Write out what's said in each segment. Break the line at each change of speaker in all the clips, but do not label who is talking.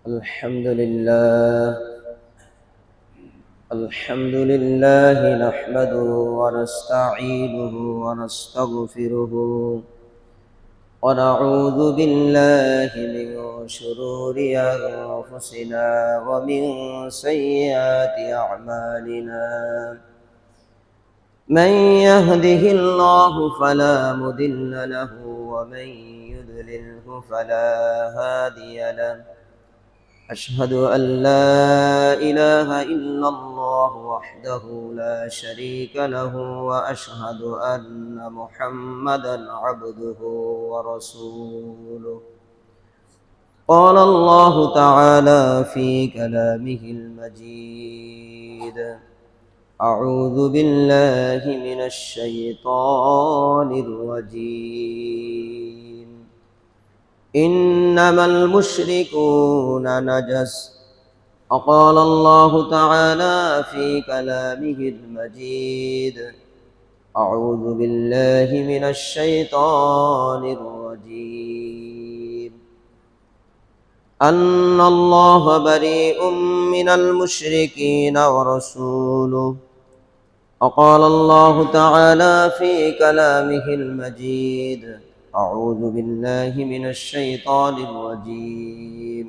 الحمد لله نحمده ونستعينه ونستغفره ونعوذ بالله من شرور أنفسنا ومن سيئات أعمالنا. من يهده الله فلا مضل له ومن يضلله فلا هادي له. أشهد أن لا إله إلا الله وحده لا شريك له وأشهد أن محمدا عبده ورسوله. قال الله تعالى في كلامه المجيد: أعوذ بالله من الشيطان الرجيم. إنما المشركون نجس. وقال الله تعالى في كلامه المجيد: أعوذ بالله من الشيطان الرجيم. أن الله بريء من المشركين ورسوله. وقال الله تعالى في كلامه المجيد: أعوذ بالله من الشيطان الرجيم.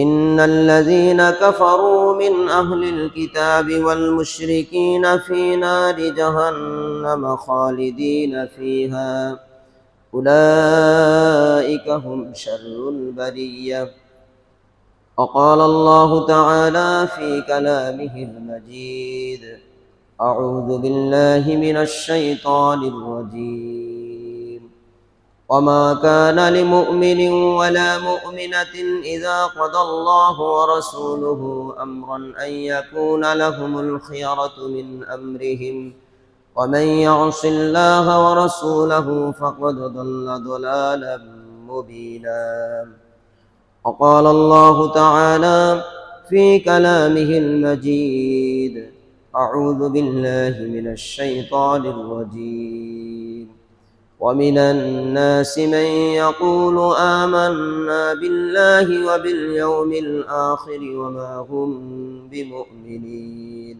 إن الذين كفروا من أهل الكتاب والمشركين في نار جهنم خالدين فيها أولئك هم شر البرية. وقال الله تعالى في كلامه المجيد: أعوذ بالله من الشيطان الرجيم. وما كان لمؤمن ولا مؤمنة إذا قضى الله ورسوله أمرا أن يكون لهم الخيرة من أمرهم ومن يعص الله ورسوله فقد ضل ضلالا مبينا. وقال الله تعالى في كلامه المجيد: أعوذ بالله من الشيطان الرجيم. ومن الناس من يقول آمنا بالله وباليوم الآخر وما هم بمؤمنين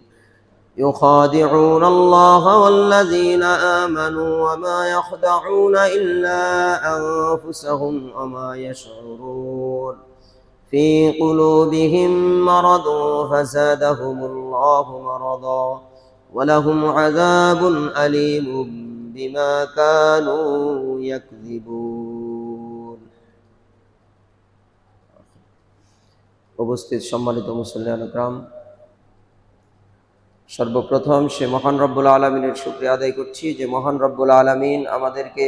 يخادعون الله والذين آمنوا وما يخدعون إلا أنفسهم وما يشعرون. في قلوبهم مرض فزادهم الله مرضا ولهم عذاب أليم بما كانوا يكذبون. উপস্থিত সম্মানিত মুসলিয়ান کرام, সর্বপ্রথম সে মহান রব্বুল আলামিনের শুকরিয়া আদায় করছি যে মহান রব্বুল আলামিন আমাদেরকে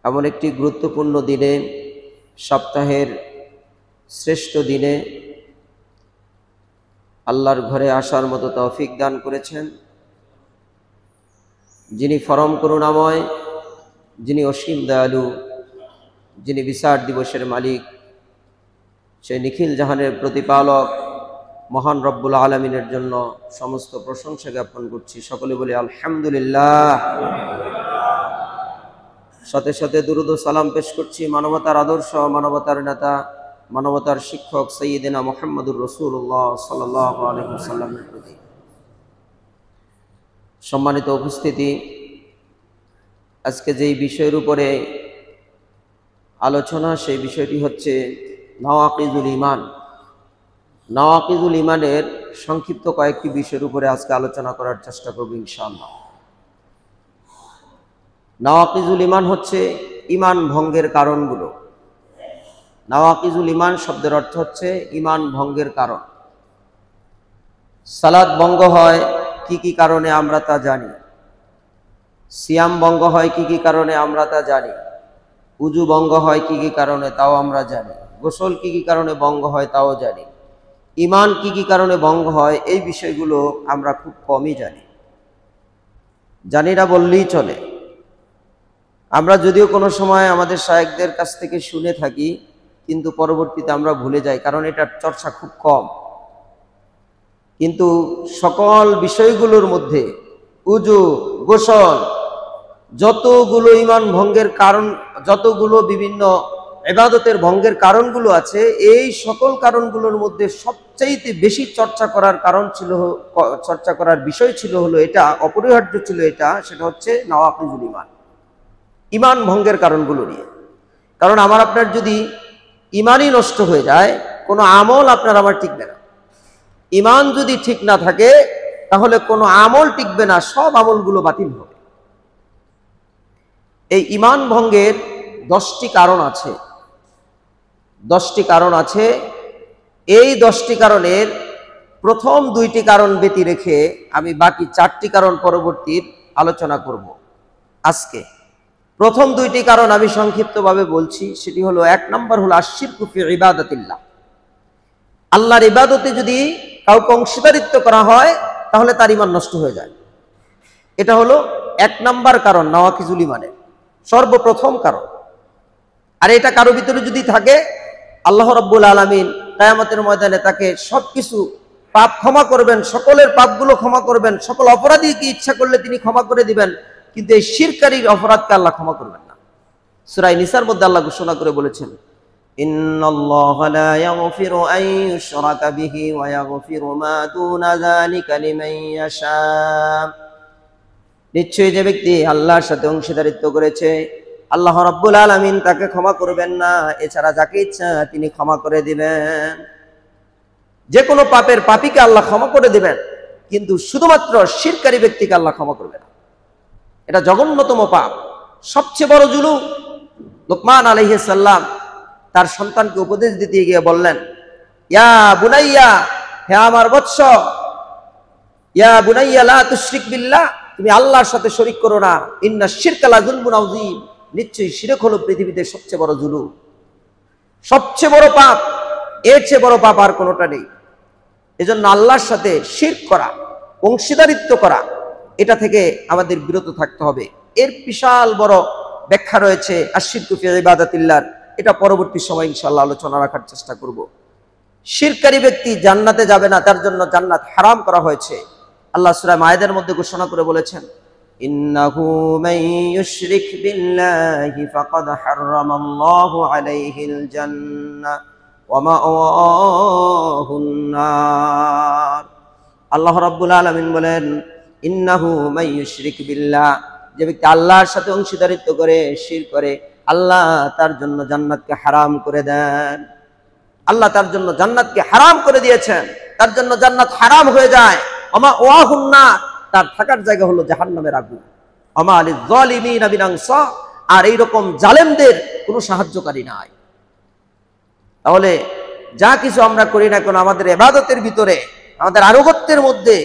এমন একটি গুরুত্বপূর্ণ দিনে, সপ্তাহের শ্রেষ্ঠ দিনে আল্লাহর ঘরে আসার মতো তৌফিক দান করেছেন। যিনি পরম করুণাময়, যিনি অসীম দয়ালু, যিনি বিচার দিবসের মালিক, সেই নিখিল জাহানের প্রতিপালক মহান রব্বুল আলামিনের জন্য সমস্ত প্রশংসা জ্ঞাপন করছি। সকলে বলি আলহামদুলিল্লাহ। সাথে সাথে দুরূদ ও সালাম পেশ করছি মানবতার আদর্শ, মানবতার নেতা, মানবতার শিক্ষক সাইয়্যিদিনা মুহাম্মদুর রাসূলুল্লাহ সাল্লাল্লাহু আলাইহি ওয়াসাল্লামের প্রতি। সম্মানিত উপস্থিতি, আজকে যেই বিষয়ের উপরে আলোচনা, সেই বিষয়টি হচ্ছে নওয়াকিজুল ঈমান। নওয়াকিজুল ঈমানের সংক্ষিপ্ত কয়েকটি বিষয়ের উপরে আজকে আলোচনা করার চেষ্টা করব ইনশাআল্লাহ। নওয়াকিজুল ঈমান হচ্ছে ঈমান ভঙ্গের কারণগুলো। নওয়াকিজুল ঈমান শব্দের অর্থ হচ্ছে ঈমান ভঙ্গের কারণ। সালাত ভঙ্গ হয় কি কি কারণে আমরা তা জানি, সিয়াম ভঙ্গ হয় কি কি কারণে আমরা তা জানি, উযু ভঙ্গ হয় কি কি কারণে তাও আমরা জানি, গোসল কি কি কারণে ভঙ্গ হয় তাও জানি। ঈমান কি কি কারণে ভঙ্গ হয় এই বিষয়গুলো আমরা খুব কমই জানি না বললেই চলে। আমরা যদিও কোনো সময় আমাদের শায়েখদের কাছ থেকে শুনে থাকি, কিন্তু পরবর্তীতে আমরা ভুলে যাই, কারণ এটার চর্চা খুব কম। কিন্তু সকল বিষয়গুলোর মধ্যে উযু, গোসল, যতগুলো ঈমান ভঙ্গের কারণ, যতগুলো বিভিন্ন ইবাদতের ভঙ্গের কারণগুলো আছে, এই সকল কারণগুলোর মধ্যে সবচাইতে বেশি চর্চা করার বিষয় ছিল হলো এটা, অপরিহার্য ছিল এটা, সেটা হচ্ছে নওয়াকিজুল ঈমান, ঈমান ভঙ্গের কারণগুলো নিয়ে। কারণ আমার আপনার যদি ঈমানই নষ্ট হয়ে যায়, কোনো আমল আপনার আমার টিকবে না। ঈমান যদি ঠিক না থাকে তাহলে কোনো আমল টিকবে না, সব আমলগুলো বাতিল হবে। এই ঈমান ভঙ্গের 10টি কারণ আছে, 10টি কারণ আছে। এই 10টি কারণের প্রথম 2টি কারণ ব্যতি রেখে আমি বাকি 4টি কারণ পরবর্তীর আলোচনা করব। আজকে প্রথম 2টি কারণ আমি সংক্ষিপ্তভাবে বলছি। সেটি হলো, 1 নম্বর হলো আশশিরকু ফি ইবাদাতিল্লাহ। আল্লাহর ইবাদতে যদি কাউকে অংশীদারিত্ব করা হয় তাহলে তার ঈমান নষ্ট হয়ে যায়। এটা হলো 1 নম্বর কারণ, নওয়াকিজুল ঈমানের সর্বপ্রথম কারণ। আর এটা কারো ভিতরে যদি থাকে, আল্লাহ রাব্বুল আলামিন কিয়ামতের ময়দানে তাকে সবকিছু পাপ ক্ষমা করবেন, সকলের পাপগুলো ক্ষমা করবেন, সকল অপরাধীকে ইচ্ছা করলে তিনি ক্ষমা করে দিবেন, কিন্তু এই শিরকারীর অপরাধকে আল্লাহ ক্ষমা করবেন না। সূরা নিসার মধ্যে আল্লাহ ঘোষণা করে বলেছেন, ইন্নাল্লাহা লা ইয়াগফিরু আন ইউশরাকা বিহি ওয়া ইয়াগফিরু মা দুনা যালিকা লিমান ইয়াশা। নিশ্চয়ই যে ব্যক্তি আল্লাহর সাথে অংশীদারিত্ব করেছে, আল্লাহ রাব্বুল আলামিন তাকে ক্ষমা করবেন না, এছাড়া যাকে ইচ্ছা তিনি ক্ষমা করে দিবেন। যে কোনো পাপের পাপীকে আল্লাহ ক্ষমা করে দিবেন, কিন্তু শুধুমাত্র শিরকারী ব্যক্তিকে আল্লাহ ক্ষমা করবে না। এটা জঘন্যতম পাপ, সবচেয়ে বড় জুলুম। লুকমান আলাইহিস সালাম তার সন্তানকে উপদেশ দিতে গিয়ে বললেন, ইয়া বুনাইয়া, হে আমার বৎস, ইয়া বুনাইয়া লা তুশরিক বিল্লাহ, তুমি আল্লাহর সাথে শরীক করো না। ইন্না শিরকা লা যুলমুন আযীম, নিশ্চয়ই শিরক হলো পৃথিবীতে সবচেয়ে বড় জুলুম, সবচেয়ে বড় পাপ। এর চেয়ে বড় পাপ আর কোনোটা নেই। এজন্য আল্লাহর সাথে শিরক করা, অংশীদারিত্ব করা, এটা থেকে আমাদের বিরত থাকতে হবে। এর বিশাল বড় ব্যাখ্যা রয়েছে আশশিরকু ফি ইবাদাতিল্লাহ। এটা পরবর্তী সময় ইনশাআল্লাহ আলোচনা রাখার চেষ্টা করব। শিরকারী ব্যক্তি জান্নাতে যাবে না, তার জন্য জান্নাত হারাম করা হয়েছে। আল্লাহ সূরা মায়েদার মধ্যে ঘোষণা করে বলেছেন, ইন্নাহু মান ইউশরিক বিল্লাহি ফাকাদ হারামাল্লাহু আলাইহিল জান্নাহ ওয়া মাওয়াহুন নার। আল্লাহ রাব্বুল আলামিন বলেন, ইন্নাহু মান ইউশরিক বিল্লাহ, যে ব্যক্তি আল্লাহর সাথে অংশীদারিত্ব করে, শিরক করে, আল্লাহ তার জন্য জান্নাতকে হারাম করে দেন। আল্লাহ তার জন্য জান্নাতকে হারাম করে দিয়েছেন, তার জন্য জান্নাত হারাম হয়ে যায়। ওমা ওয়াহুন নার, তার থাকার জায়গা হলো জাহান্নামের আগুন। ওমা লিল যালিমিনা মিন আনসার, আর এইরকম জালেমদের কোনো সাহায্যকারী নাই। তাহলে যা কিছু আমরা করি না কেন, আমাদের ইবাদতের ভিতরে, আমাদের আনুগত্যের মধ্যে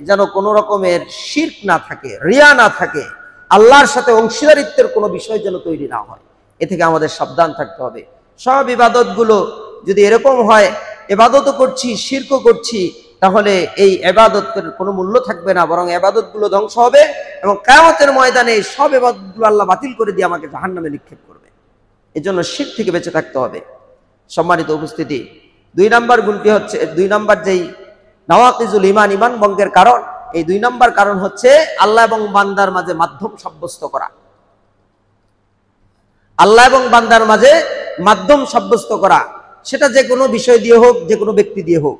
যেন কোনো রকমের শিরক না থাকে, রিয়া না থাকে, আল্লাহর সাথে অংশীদারিত্বের কোনো বিষয় যেন তৈরি না হয়। এ থেকে আমাদের সাবধান থাকতে হবে। সব ইবাদতগুলো যদি এরকম হয়, ইবাদতও করছি, শিরকও করছি, তাহলে এই ইবাদতের কোনো মূল্য থাকবে না, বরং ইবাদতগুলো ধ্বংস হবে এবং কিয়ামতের ময়দানে সব ইবাদতগুলো আল্লাহ বাতিল করে দিয়ে আমাকে জাহান্নামে নিক্ষেপ করবে। এজন্য শিরক থেকে বেঁচে থাকতে হবে। সম্মানিত উপস্থিতি, 2 নম্বর গুণটি হচ্ছে, 2 নম্বর যেই নওয়াকিজুল ঈমান, ঈমান ভঙ্গের কারণ, এই 2 নম্বর কারণ হচ্ছে আল্লাহ এবং বান্দার মাঝে মাধ্যম সাব্যস্ত করা। আল্লাহ এবং বান্দার মাঝে মাধ্যম সাব্যস্ত করা, সেটা যে কোনো বিষয় দিয়ে হোক, যে কোনো ব্যক্তি দিয়ে হোক।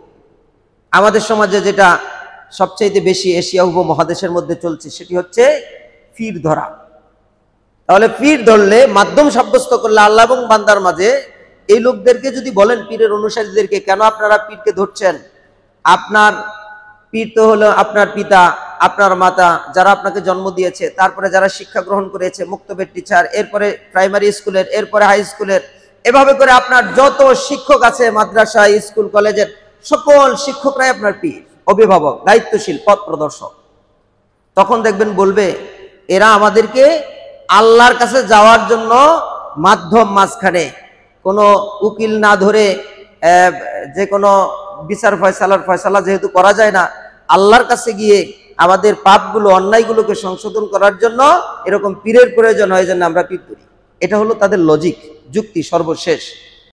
আমাদের সমাজে যেটা সবচেয়ে বেশি এশিয়া উপমহাদেশের মধ্যে চলছে, সেটি হচ্ছে পীর ধরা। তাহলে পীর ধরলে, মাধ্যম সাব্যস্ত করলে আল্লাহ এবং বান্দার মাঝে, এই লোকদেরকে যদি বলেন, পীরের অনুসারীদেরকে, কেন আপনারা পীরকে ধরছেন? আপনার পীর তো হলো আপনার পিতা, আপনার মাতা, যারা আপনাকে জন্ম দিয়েছে, তারপরে যারা শিক্ষা গ্রহণ করেছে, মুক্তবের টিচার, এরপরে প্রাইমারি স্কুলের, এরপরে হাই স্কুলের, এভাবে করে আপনার যত শিক্ষক আছে মাদ্রাসা, স্কুল, কলেজের সকল শিক্ষকরাই আপনার পীর, অভিভাবক, দায়িত্বশীল, পথ প্রদর্শক। তখন দেখবেন বলবে, এরা আমাদেরকে আল্লাহর কাছে যাওয়ার জন্য মাধ্যম, মাঝখানে কোনো উকিল না ধরে, যে কোনো বিচার ফয়সালা যেহেতু করা যায় না, আল্লাহর কাছে গিয়ে আমাদের পাপগুলো, অন্যায়গুলোকে সংশোধন করার জন্য এরকম পীরের প্রয়োজন হয়, জন্য আমরা পীর করি। এটা হলো তাদের লজিক, যুক্তি, সর্বশেষ।